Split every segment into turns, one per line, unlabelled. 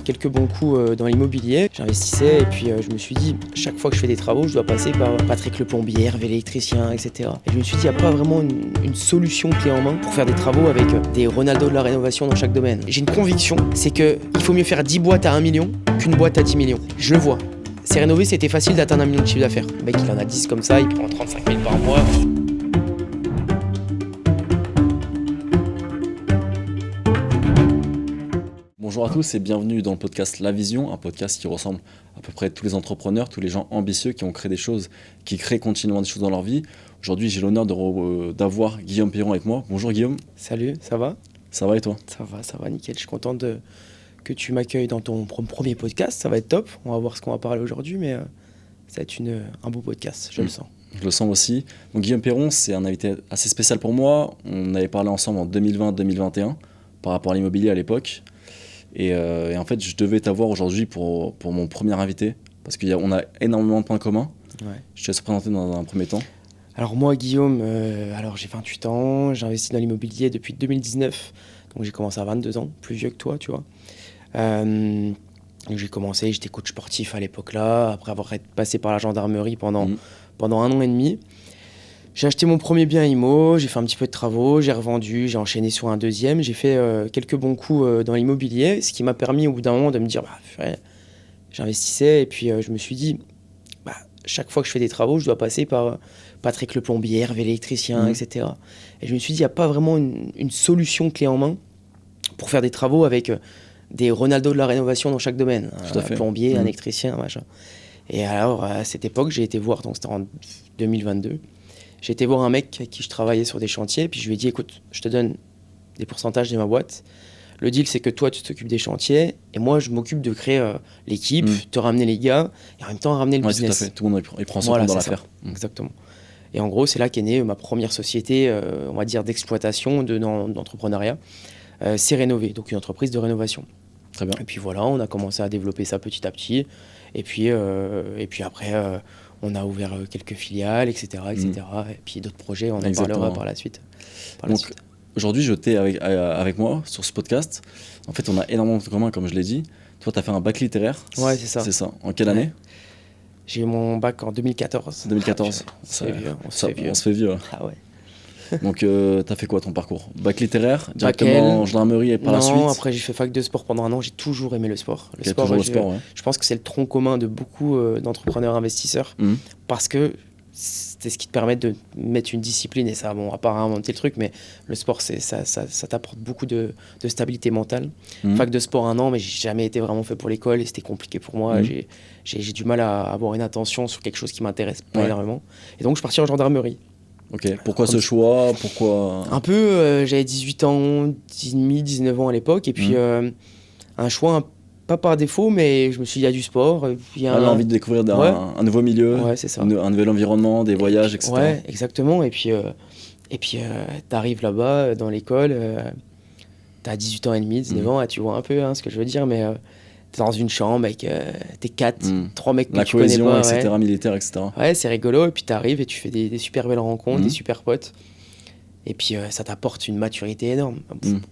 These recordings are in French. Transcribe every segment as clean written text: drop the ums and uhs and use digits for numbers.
quelques bons coups dans l'immobilier. J'investissais et puis je me suis dit, chaque fois que je fais des travaux, je dois passer par Patrick le plombier, Hervé l'électricien, etc. Et je me suis dit, il n'y a pas vraiment une solution clé en main pour faire des travaux avec des Ronaldo de la rénovation dans chaque domaine. J'ai une conviction, c'est qu'il faut mieux faire 10 boîtes à 1 million qu'une boîte à 10 millions. Je le vois. C'est rénové, c'était facile d'atteindre 1 million de chiffre d'affaires. Le mec, il en a 10 comme ça, il prend 35 000 par mois.
Bonjour à tous et bienvenue dans le podcast La Vision, un podcast qui ressemble à peu près à tous les entrepreneurs, tous les gens ambitieux qui ont créé des choses, qui créent continuellement des choses dans leur vie. Aujourd'hui, j'ai l'honneur d'avoir Guillaume Piron avec moi. Bonjour Guillaume.
Salut, ça va ?
Ça va et toi ?
Ça va, nickel. Je suis content que tu m'accueilles dans ton premier podcast. Ça va être top. On va voir ce qu'on va parler aujourd'hui, mais ça va être un beau podcast, je le sens.
Je le sens aussi. Donc Guillaume Piron, c'est un invité assez spécial pour moi. On avait parlé ensemble en 2020-2021 par rapport à l'immobilier à l'époque. Et en fait, je devais t'avoir aujourd'hui pour mon premier invité, parce qu'on a énormément de points communs. Ouais. Je te laisse présenter dans un premier temps.
Alors moi, Guillaume, j'ai 28 ans, j'ai investi dans l'immobilier depuis 2019, donc j'ai commencé à 22 ans, plus vieux que toi, tu vois. J'ai commencé, j'étais coach sportif à l'époque-là, après avoir passé par la gendarmerie pendant 1 an et demi. J'ai acheté mon premier bien IMO, j'ai fait un petit peu de travaux, j'ai revendu, j'ai enchaîné sur un deuxième, j'ai fait quelques bons coups dans l'immobilier, ce qui m'a permis au bout d'un moment de me dire, j'investissais et puis je me suis dit, chaque fois que je fais des travaux, je dois passer par Patrick le plombier, Hervé l'électricien, etc. Et je me suis dit, il n'y a pas vraiment une solution clé en main pour faire des travaux avec des Ronaldo de la rénovation dans chaque domaine. Un plombier, un électricien, machin. Et alors, à cette époque, j'ai été voir, donc c'était en 2022, j'ai été voir un mec avec qui je travaillais sur des chantiers, puis je lui ai dit, écoute, je te donne des pourcentages de ma boîte. Le deal, c'est que toi, tu t'occupes des chantiers, et moi, je m'occupe de créer l'équipe, te ramener les gars, et en même temps, ramener le business.
Tout à fait, tout le monde il prend son compte dans l'affaire.
Exactement. Et en gros, c'est là qu'est née ma première société, on va dire, d'exploitation, d'entrepreneuriat. C'est Rénové, donc une entreprise de rénovation.
Très bien.
Et puis voilà, on a commencé à développer ça petit à petit, et puis après... on a ouvert quelques filiales, etc. Et puis d'autres projets, on en parlera par la suite.
Aujourd'hui, je t'ai avec moi sur ce podcast. En fait, on a énormément de communs, comme je l'ai dit. Toi, tu as fait un bac littéraire.
Ouais, c'est ça.
C'est ça. En quelle année ?
J'ai eu mon bac en 2014.
2014.
On se fait vieux. Ah ouais.
Donc, tu as fait quoi ton parcours ? Bac littéraire, directement en gendarmerie et par la suite ?
Non, après j'ai fait fac de sport pendant 1 an, j'ai toujours aimé le sport. Le sport, je pense que c'est le tronc commun de beaucoup d'entrepreneurs investisseurs, parce que c'est ce qui te permet de mettre une discipline, et ça, bon, à part inventer le truc, mais le sport, ça t'apporte beaucoup de stabilité mentale. Fac de sport 1 an, mais j'ai jamais été vraiment fait pour l'école, et c'était compliqué pour moi. J'ai du mal à avoir une attention sur quelque chose qui m'intéresse pas énormément. Et donc je suis parti en gendarmerie.
Ok, pourquoi ce choix ?
Un peu, j'avais 18 ans, 19 ans à l'époque, et puis un choix pas par défaut, mais je me suis dit, il y a du sport.
Envie de découvrir un nouveau milieu,
c'est ça.
un nouvel environnement, des voyages, etc.
Ouais, exactement, et puis t'arrives là-bas, dans l'école, t'as 18 ans et demi, 19 ans, tu vois un peu ce que je veux dire, mais... t'es dans une chambre avec t'es 4, 3 mecs que tu connais pas.
etc., militaire, etc.
Ouais, c'est rigolo. Et puis t'arrives et tu fais des super belles rencontres, des super potes. Et puis ça t'apporte une maturité énorme.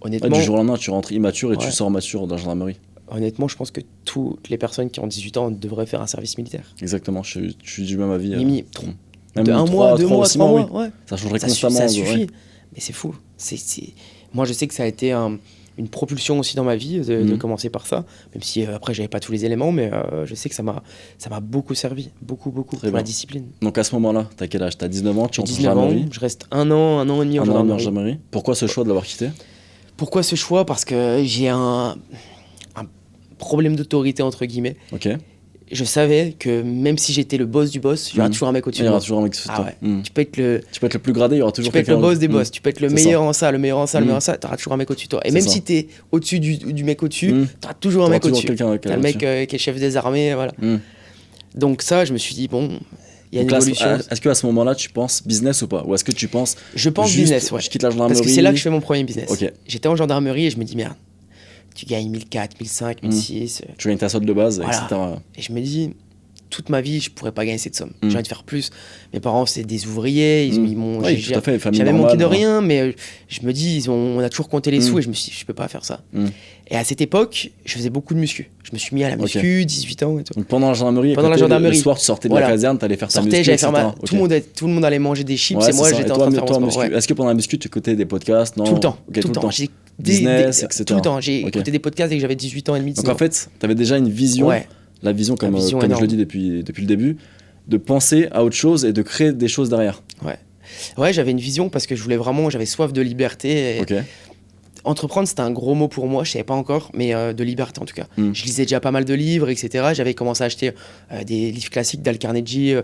Honnêtement,
du jour au lendemain, tu rentres immature et tu sors mature dans la gendarmerie.
Honnêtement, je pense que toutes les personnes qui ont 18 ans devraient faire un service militaire.
Exactement, je suis du même avis.
Même 1 mois, 2 mois, 3 mois. Ouais.
Ça changerait constamment.
Ça suffit. Mais c'est fou. Moi, je sais que ça a été une propulsion aussi dans ma vie de commencer par ça, même si après j'avais pas tous les éléments, mais je sais que ça m'a beaucoup servi, beaucoup pour la discipline.
Donc à ce moment-là, t'as quel âge ? T'as 19 ans, tu entres en
gendarmerie. Je reste 1 an et demi en gendarmerie.
Pourquoi ce choix de l'avoir quitté ?
Pourquoi ce choix ? Parce que j'ai un problème d'autorité entre guillemets.
Ok.
Je savais que même si j'étais le boss du boss, il y aura toujours un mec au-dessus de moi.
Il y aura toujours un mec au-dessus de toi.
Tu peux être le
plus gradé, il y aura toujours quelqu'un.
Tu peux être le boss des boss, tu peux être le meilleur en ça, le meilleur en ça, le meilleur en ça, tu auras toujours un mec au-dessus de toi. Et même si tu es au-dessus du mec au-dessus, tu auras toujours un mec au-dessus. Tu as le mec qui est chef des armées, voilà. Donc ça, je me suis dit, bon, il y a une évolution.
Est-ce qu'à ce moment-là, tu penses business ou pas ? Ou est-ce que tu penses
Je pense business, ouais.
Je quitte la gendarmerie.
Parce que c'est là que je fais mon premier business.
Okay.
J'étais en gendarmerie et je me dis, merde, tu gagnes 1004, 1005, 1006.
Tu gagnes ta solde de base,
voilà.
etc.
Et je me dis, toute ma vie, je pourrais pas gagner cette somme. J'ai envie de faire plus. Mes parents, c'est des ouvriers, ils m'ont.
Oui, tout à fait, famille
j'avais
normale,
manqué de rien, mais je me dis, on a toujours compté les sous et je me suis dit, je peux pas faire ça. Et à cette époque, je faisais beaucoup de muscu. Je me suis mis à la muscu, 18 ans et tout.
Donc pendant la gendarmerie, le soir, tu sortais de la caserne, tu allais faire ta muscu,
j'allais faire tout le monde allait manger des chips et moi, j'étais en train de faire mon sport.
Est-ce que pendant la muscu, tu écoutais des podcasts? Non.
Tout le temps.
Tout le temps.
Business, etc. Tout le temps. J'ai écouté des podcasts dès que j'avais 18 ans et demi.
Donc en fait, tu avais déjà une vision, la vision comme je le dis depuis le début, de penser à autre chose et de créer des choses derrière.
Ouais, j'avais une vision parce que j'avais soif de liberté. Entreprendre, c'était un gros mot pour moi, je savais pas encore, mais de liberté en tout cas. Je lisais déjà pas mal de livres, etc. J'avais commencé à acheter des livres classiques d'Al Carnegie,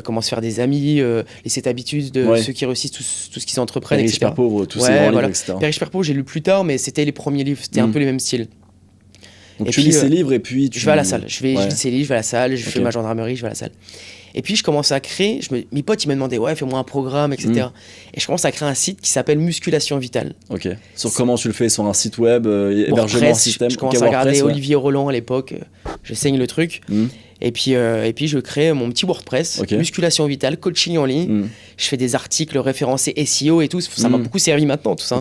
Comment se faire des amis, Les 7 habitudes de ceux qui réussissent, tout ce qu'ils entreprennent,
Père riche, Père pauvre, tous ces grands livres, etc.
Père riche, Père pauvre, j'ai lu plus tard, mais c'était les premiers livres, c'était un peu les mêmes styles.
Donc tu lis ces livres et puis
je vais à la salle, je lis ces livres, je vais à la salle, je fais ma gendarmerie, je vais à la salle. Et puis je commence à créer, mes potes ils me demandaient fais-moi un programme, etc. Et je commence à créer un site qui s'appelle Musculation Vitale.
Sur comment tu le fais, sur un site web, hébergement, système.
Je commence à regarder Olivier Roland à l'époque, je saigne le truc. Et puis je crée mon petit WordPress, Musculation Vitale, coaching en ligne. Je fais des articles référencés SEO et tout, ça m'a beaucoup servi maintenant tout ça.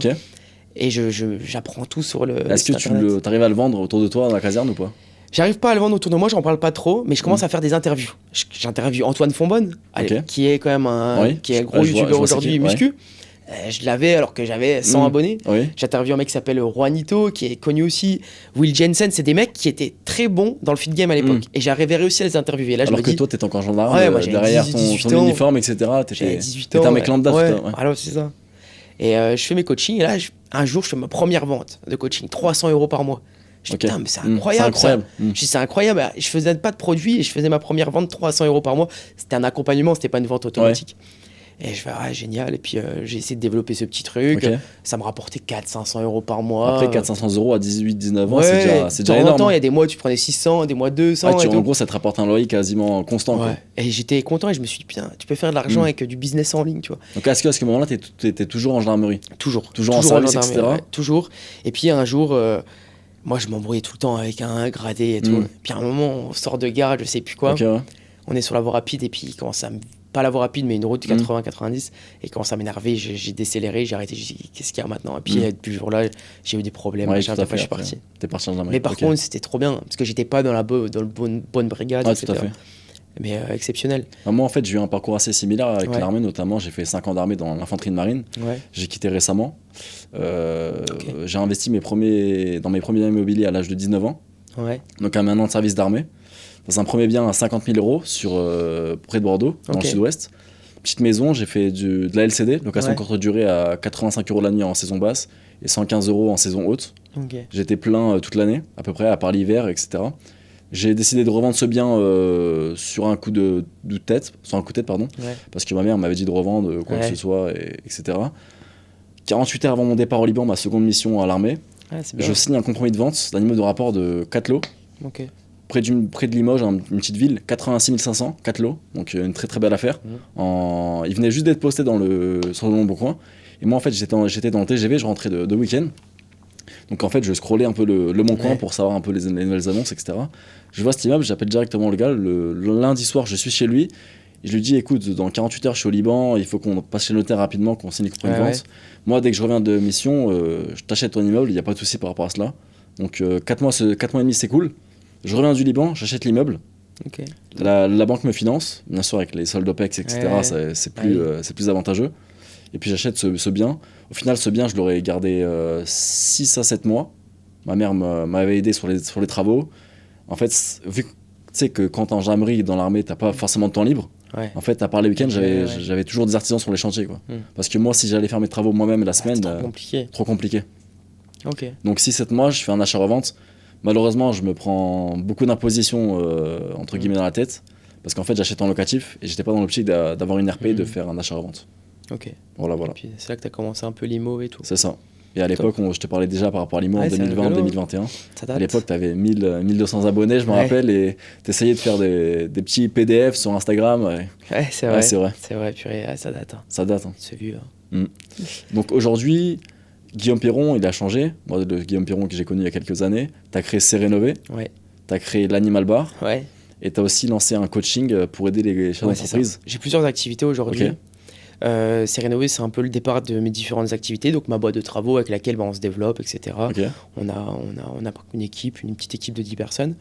Et j'apprends tout sur le.
Est-ce que tu arrives à le vendre autour de toi dans la caserne ou pas?
J'arrive pas à le vendre autour de moi, j'en parle pas trop, mais je commence à faire des interviews. J'interviewe Antoine Fonbonne, qui est quand même un gros youtubeur aujourd'hui muscu. Je l'avais alors que j'avais 100 abonnés. J'interviewe un mec qui s'appelle Juanito, qui est connu aussi. Will Jensen, c'est des mecs qui étaient très bons dans le fit game à l'époque. Et j'avais réussi à les interviewer. Là,
alors que toi, t'étais encore gendarme, derrière ton uniforme, etc. T'étais un mec lambda.
Alors c'est ça. Et je fais mes coachings, et là, un jour, je fais ma première vente de coaching, 300 € par mois. Je dis, putain, mais c'est incroyable, ça. Je dis, c'est incroyable. Je faisais pas de produits et je faisais ma première vente 300 € par mois. C'était un accompagnement, c'était pas une vente automatique. Et je fais, génial. Et puis, j'ai essayé de développer ce petit truc. Ça me rapportait 400-500 € par mois.
Après, 400-500 € à 18-19 ans, c'est déjà énorme.
Il y a des mois où tu prenais 600, des mois 200.
En gros, ça te rapporte un loyer quasiment constant. Quoi.
Et j'étais content et je me suis dit, putain, tu peux faire de l'argent avec du business en ligne, tu vois.
Donc, est-ce qu'à ce moment-là, t'étais toujours en gendarmerie?
Toujours
en service, etc.
Toujours. Et puis, un jour. Moi, je m'embrouillais tout le temps avec un gradé et tout. Puis à un moment, on sort de garde, je sais plus quoi. On est sur la voie rapide et puis il commence à pas la voie rapide, mais une route 80-90. Et il commence à m'énerver. J'ai décéléré, j'ai arrêté. J'ai dit, qu'est-ce qu'il y a maintenant? Et puis depuis ce jour-là, j'ai eu des problèmes.
Après,
je suis parti.
T'es parti en gendarmerie.
Mais par contre, c'était trop bien parce que j'étais pas dans la bonne brigade.
Tout à fait.
Mais exceptionnel.
Moi, en fait, j'ai eu un parcours assez similaire avec l'armée, notamment. J'ai fait 5 ans d'armée dans l'infanterie de marine. J'ai quitté récemment. J'ai investi dans mes premiers biens immobiliers à l'âge de 19 ans. Donc, à un an de service d'armée. Dans un premier bien à 50 000 € près de Bordeaux, dans le sud-ouest. Petite maison, j'ai fait de la LCD, location courte durée, à 85 € la nuit en saison basse et 115 € en saison haute. J'étais plein toute l'année, à peu près, à part l'hiver, etc. J'ai décidé de revendre ce bien sur un coup de tête, parce que ma mère m'avait dit de revendre quoi que ce soit, etc. 48 heures avant mon départ au Liban, ma seconde mission à l'armée, je signe un compromis de vente d'un immeuble de rapport de 4 lots. Près de Limoges, une petite ville, 86 500, 4 lots, donc une très très belle affaire. Il venait juste d'être posté sur le Bon Coin. Et moi en fait j'étais dans le TGV, je rentrais de week-end. Donc en fait je scrollais un peu le Bon Coin pour savoir un peu les nouvelles annonces, etc. Je vois cet immeuble, j'appelle directement le gars, le lundi soir je suis chez lui. Et je lui dis, écoute, dans 48 heures je suis au Liban, il faut qu'on passe chez le notaire rapidement, qu'on signe le compromis de vente. Moi dès que je reviens de mission, je t'achète ton immeuble, il n'y a pas de souci par rapport à cela. Donc 4 mois et demi c'est cool. Je reviens du Liban, j'achète l'immeuble. La banque me finance, bien sûr avec les soldes OPEX, etc. C'est plus avantageux. Et puis j'achète ce bien. Au final, ce bien, je l'aurais gardé 6 à 7 mois. Ma mère m'avait aidé sur les travaux. En fait, vu que tu sais que quand t'es en gendarmerie dans l'armée, t'as pas forcément de temps libre. En fait, à part les week-ends, j'avais toujours des artisans sur les chantiers. Quoi. Parce que moi, si j'allais faire mes travaux moi-même la semaine, trop compliqué. Donc 6-7 mois, je fais un achat-revente. Malheureusement, je me prends beaucoup d'impositions entre guillemets dans la tête parce qu'en fait, j'achète en locatif et j'étais pas dans l'optique d'avoir une RP et de faire un achat-revente. Voilà.
Et puis c'est là que tu as commencé un peu l'IMO et tout.
C'est ça. Et à l'époque, je te parlais déjà par rapport à l'IMO en 2020-2021. À l'époque, tu avais 1200 abonnés, je me rappelle, et tu essayais de faire des petits PDF sur Instagram.
C'est vrai. C'est vrai, purée, ça date.
Ça date.
C'est vieux.
Donc aujourd'hui, Guillaume Perron, il a changé. Moi, le Guillaume Perron que j'ai connu il y a quelques années, tu as créé C'est Rénové. Tu as créé l'Animal Bar. Et tu as aussi lancé un coaching pour aider les chefs d'entreprise.
J'ai plusieurs activités aujourd'hui.
Ok.
C'est rénové, c'est un peu le départ de mes différentes activités, donc ma boîte de travaux avec laquelle on se développe, etc.
Ok.
On a une équipe, une petite équipe de 10 personnes.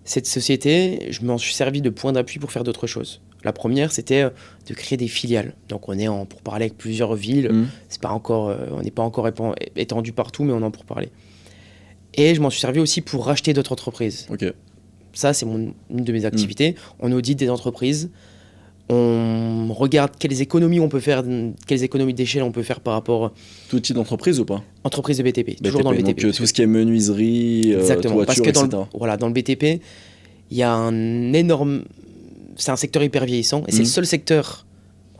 Cette société, je m'en suis servi de point d'appui pour faire d'autres choses. La première, c'était de créer des filiales. Donc on est pour parler avec plusieurs villes. C'est pas encore, on n'est pas encore étendu partout, mais on en pour parler. Et je m'en suis servi aussi pour racheter d'autres entreprises.
Ok.
Ça, c'est une de mes activités. On audite des entreprises. On regarde quelles économies on peut faire, quelles économies d'échelle on peut faire par rapport
Tout type d'entreprise ou pas?
Entreprise de BTP, toujours dans le BTP.
Donc tout ce qui est menuiserie,
exactement,
toiture,
parce que
etc.
Dans le BTP, il y a c'est un secteur hyper vieillissant et c'est le seul secteur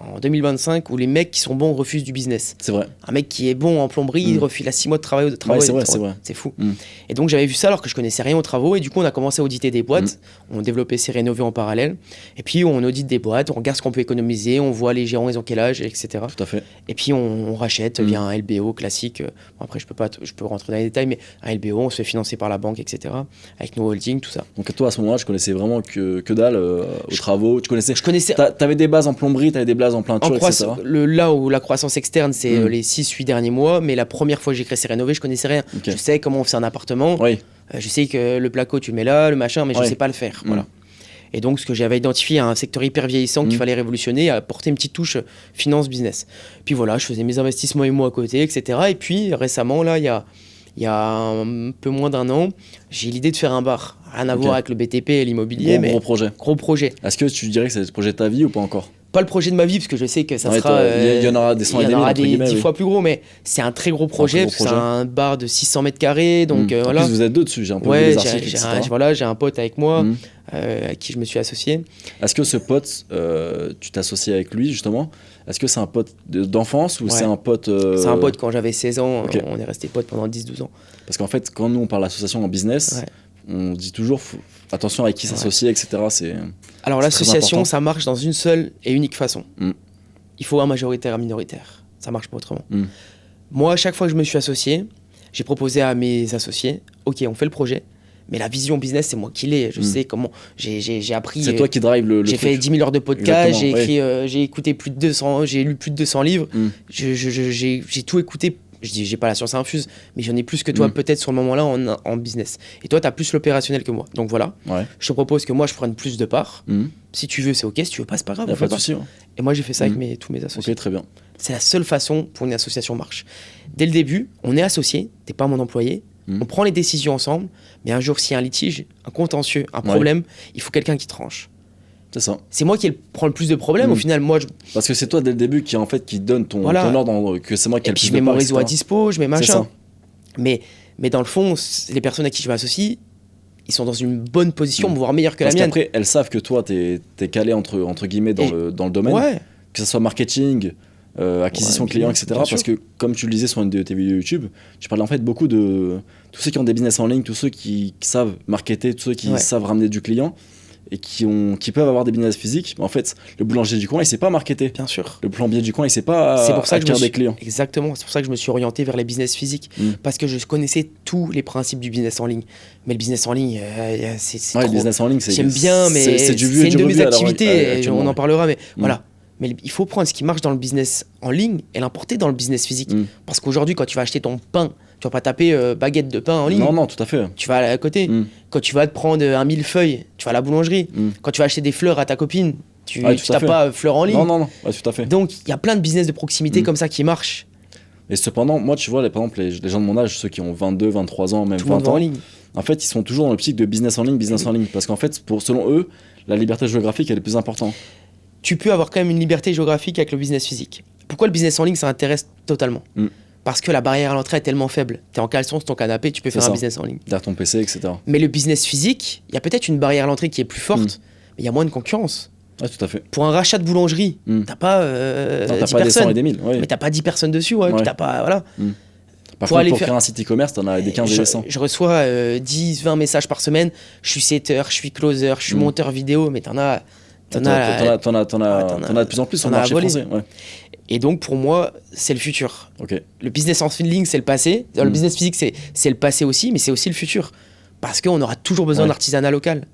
en 2025 où les mecs qui sont bons refusent du business.
C'est vrai.
Un mec qui est bon en plomberie, il refuse, il a 6 mois de travail.
Ouais, c'est vrai.
C'est fou. Et donc j'avais vu ça alors que je connaissais rien aux travaux et du coup on a commencé à auditer des boîtes. On développait ces rénovés en parallèle. Et puis on audite des boîtes, on regarde ce qu'on peut économiser, on voit les gérants, ils ont quel âge, etc.
Tout à fait.
Et puis on rachète via un LBO classique. Bon, après je peux rentrer dans les détails, mais un LBO, on se fait financer par la banque, etc. Avec nos holdings, tout ça.
Donc toi à ce moment-là, je connaissais vraiment que dalle aux travaux. Tu connaissais.
Je connaissais.
T'avais des bases en plomberie, t'avais des bases en peinture, etc.
Là où la croissance externe, c'est les 6-8 derniers mois, mais la première fois que j'ai créé ces rénovés, je connaissais rien.
Okay.
Je sais comment on fait un appartement, je sais que le placo tu le mets là, le machin, mais je sais pas le faire. Voilà. Et donc ce que j'avais identifié, un secteur hyper vieillissant qu'il fallait révolutionner, apporter une petite touche finance business. Puis voilà, je faisais mes investissements IMO à côté, etc. Et puis récemment, là, il y a un peu moins d'un an, j'ai l'idée de faire un bar. Rien à voir avec le BTP et l'immobilier, mais gros projet.
Est-ce que tu dirais que c'est le projet de ta vie ou pas encore?
Pas le projet de ma vie, parce que je sais que ça sera.
Il y en aura des 100 et des 1000,
10 fois plus gros, mais c'est un très gros projet. C'est un bar de 600 mètres carrés. Donc,
en
voilà.
plus, vous êtes deux dessus, j'ai un peu vu les articles, etc.
J'ai un pote avec moi à qui je me suis associé.
Est-ce que ce pote, tu t'associes avec lui justement? Est-ce que c'est un pote d'enfance ou c'est un pote.
C'est un pote quand j'avais 16 ans. On est resté potes pendant 10-12 ans.
Parce qu'en fait, quand nous on parle d'association en business, on dit toujours attention avec qui s'associer, etc.
Alors l'association, ça marche dans une seule et unique façon. Il faut un majoritaire, un minoritaire. Ça marche pas autrement. Moi, à chaque fois que je me suis associé, j'ai proposé à mes associés, ok, on fait le projet, mais la vision business, c'est moi qui l'ai. Je sais comment. J'ai appris.
C'est toi qui drive le
J'ai
truc.
fait 10 000 heures de podcast, j'ai écrit, j'ai écouté plus de 200, j'ai lu plus de 200 livres. J'ai tout écouté. Je dis, j'ai pas la science infuse, mais j'en ai plus que toi peut-être sur le moment-là en business. Et toi, tu as plus l'opérationnel que moi. Donc voilà, je te propose que moi, je prenne plus de parts. Si tu veux, c'est ok. Si tu veux pas, c'est pas grave.
Y a pas de souci.
Et moi, j'ai fait ça avec tous mes associés.
Ok, très bien.
C'est la seule façon pour une association marche. Dès le début, on est associé, t'es pas mon employé, on prend les décisions ensemble, mais un jour, s'il y a un litige, un contentieux, un problème, il faut quelqu'un qui tranche.
C'est ça.
C'est moi qui prends le plus de problèmes au final.
Parce que c'est toi dès le début qui donne ton ordre, que c'est moi qui ai le plus de
je mets mon réseau
etc.
à dispo, je mets machin. Mais dans le fond, les personnes à qui je m'associe, ils sont dans une bonne position, voire meilleure que la mienne.
Parce qu'après, elles savent que toi, t'es calé entre guillemets dans le domaine. Que ce soit marketing, acquisition client, etc. Parce que comme tu le disais sur une de tes vidéos YouTube, tu parlais en fait beaucoup de tous ceux qui ont des business en ligne, tous ceux qui savent marketer, tous ceux qui savent ramener du client. Et qui peuvent avoir des business physiques, mais en fait, le boulanger du coin, il sait pas marketer.
Bien sûr.
Le plombier du coin, il sait pas acquérir des clients.
Exactement. C'est pour ça que je me suis orienté vers les business physiques. Parce que je connaissais tous les principes du business en ligne. Mais le business en ligne, c'est trop...
le business en ligne,
j'aime bien, mais
c'est du vieux et du
une de mes activités.
Alors,
on en parlera, mais voilà. Mais il faut prendre ce qui marche dans le business en ligne et l'importer dans le business physique. Parce qu'aujourd'hui, quand tu vas acheter ton pain, tu vas pas taper baguette de pain en ligne.
Non, tout à fait.
Tu vas à côté. Quand tu vas te prendre un millefeuille, tu vas à la boulangerie. Quand tu vas acheter des fleurs à ta copine, tu tapes pas fleurs en ligne.
Non, tout à fait.
Donc, il y a plein de business de proximité comme ça qui marchent.
Et cependant, moi, tu vois, par exemple, les gens de mon âge, ceux qui ont 22, 23 ans, même 20 ans, en fait, ils sont toujours dans l'optique de business en ligne. Parce qu'en fait, selon eux, la liberté géographique, elle est plus importante.
Tu peux avoir quand même une liberté géographique avec le business physique. Pourquoi le business en ligne, ça intéresse totalement? Parce que la barrière à l'entrée est tellement faible. Tu es en caleçon sur ton canapé, tu peux faire un business en ligne.
Derrière ton PC, etc.
Mais le business physique, il y a peut-être une barrière à l'entrée qui est plus forte, mais il y a moins de concurrence.
Ah, tout à fait.
Pour un rachat de boulangerie, t'as pas 10
pas
personnes.
Des 100 et des 1000.
Mais t'as pas 10 personnes dessus, puis t'as pas... Voilà.
Par contre, pour créer un site e-commerce, t'en as des 15 et des 100.
Je reçois 10-20 messages par semaine. Je suis setter, je suis closer, je suis monteur vidéo, mais t'en as de plus en plus sur le marché français. Et donc, pour moi, c'est le futur. Le business en ligne, c'est le passé. Le business physique, c'est le passé aussi, mais c'est aussi le futur. Parce qu'on aura toujours besoin d'artisanat local.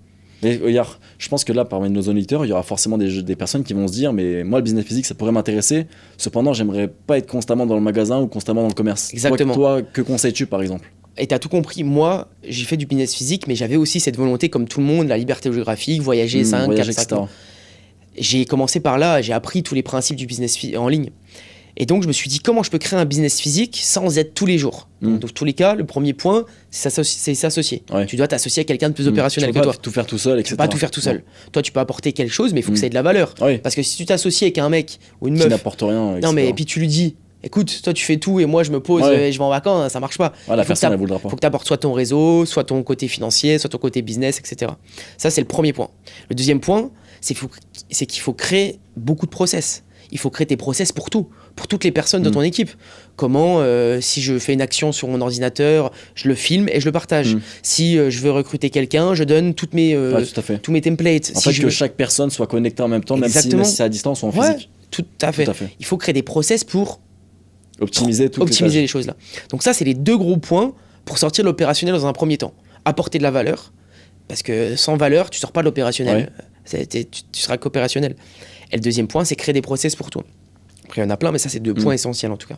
Mais regarde, je pense que là, parmi nos auditeurs, il y aura forcément des personnes qui vont se dire, mais moi, le business physique, ça pourrait m'intéresser. Cependant, j'aimerais pas être constamment dans le magasin ou constamment dans le commerce.
Exactement.
Toi, que conseilles-tu, par exemple?
Et t'as tout compris, moi, j'ai fait du business physique, mais j'avais aussi cette volonté, comme tout le monde, la liberté géographique, voyager 5, 4, 5 ans. J'ai commencé par là, j'ai appris tous les principes du business en ligne. Et donc, je me suis dit, comment je peux créer un business physique sans être tous les jours? Donc, dans tous les cas, le premier point, c'est s'associer.
Ouais.
Tu dois t'associer à quelqu'un de plus opérationnel que toi.
Tu peux pas tout faire tout seul, etc.
Tu peux pas tout faire tout seul. Toi, tu peux apporter quelque chose, mais il faut que ça ait de la valeur.
Ouais.
Parce que si tu t'associes avec un mec ou une
qui
meuf...
n'apporte rien, etc.
Non, mais et puis tu lui dis, écoute, toi, tu fais tout et moi, je me pose et je vais en vacances, ça marche pas.
Ouais, la personne, elle voudra pas.
Il faut que tu apportes soit ton réseau, soit ton côté financier, soit ton côté business, etc. Ça, c'est le premier point. Le deuxième point, c'est qu'il faut créer beaucoup de process. Il faut créer tes process pour tout, pour toutes les personnes de ton équipe. Comment, si je fais une action sur mon ordinateur, je le filme et je le partage. Si je veux recruter quelqu'un, je donne tous mes templates.
En fait, que chaque personne soit connectée en même temps, même si c'est à distance ou en physique.
Tout à fait. Il faut créer des process pour
optimiser
les choses là. Donc ça, c'est les deux gros points pour sortir de l'opérationnel dans un premier temps. Apporter de la valeur, parce que sans valeur, tu sors pas de l'opérationnel. Tu seras qu'opérationnel. Et le deuxième point, c'est créer des process pour toi. Après, il y en a plein, mais ça, c'est deux points essentiels en tout cas.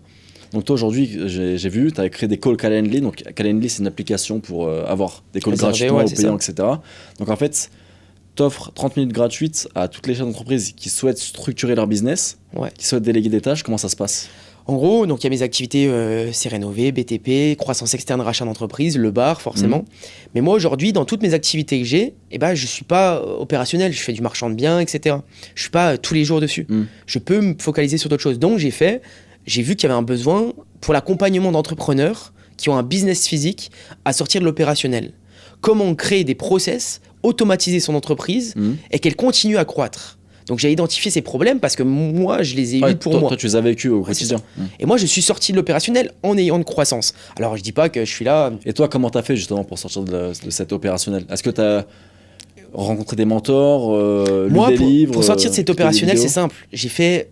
Donc toi, aujourd'hui, j'ai vu, tu as créé des calls Calendly. Donc Calendly, c'est une application pour avoir des calls gratuitement ou payants, etc. Donc en fait, tu offres 30 minutes gratuites à toutes les chefs d'entreprise qui souhaitent structurer leur business, qui souhaitent déléguer des tâches. Comment ça se passe? En
gros, donc il y a mes activités C-Rénové, BTP, croissance externe, rachat d'entreprise, le bar forcément. Mais moi aujourd'hui, dans toutes mes activités que j'ai, je suis pas opérationnel, je fais du marchand de biens, etc. Je suis pas tous les jours dessus. Je peux me focaliser sur d'autres choses. Donc j'ai vu qu'il y avait un besoin pour l'accompagnement d'entrepreneurs qui ont un business physique à sortir de l'opérationnel. Comment créer des process, automatiser son entreprise et qu'elle continue à croître. Donc j'ai identifié ces problèmes parce que moi, je les ai eus pour moi.
Toi, tu les as vécus au quotidien.
Et moi, je suis sorti de l'opérationnel en ayant une croissance. Alors, je dis pas que je suis là...
Et toi, comment tu as fait justement pour sortir de cet opérationnel? Est-ce que tu as rencontré des mentors, lu des livres?
Pour sortir de cet opérationnel, c'est simple. J'ai fait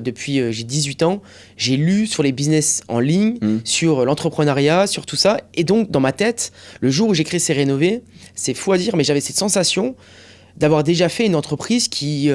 depuis j'ai 18 ans, j'ai lu sur les business en ligne, sur l'entrepreneuriat, sur tout ça. Et donc, dans ma tête, le jour où j'ai créé C-Rénové, c'est fou à dire, mais j'avais cette sensation d'avoir déjà fait une entreprise qui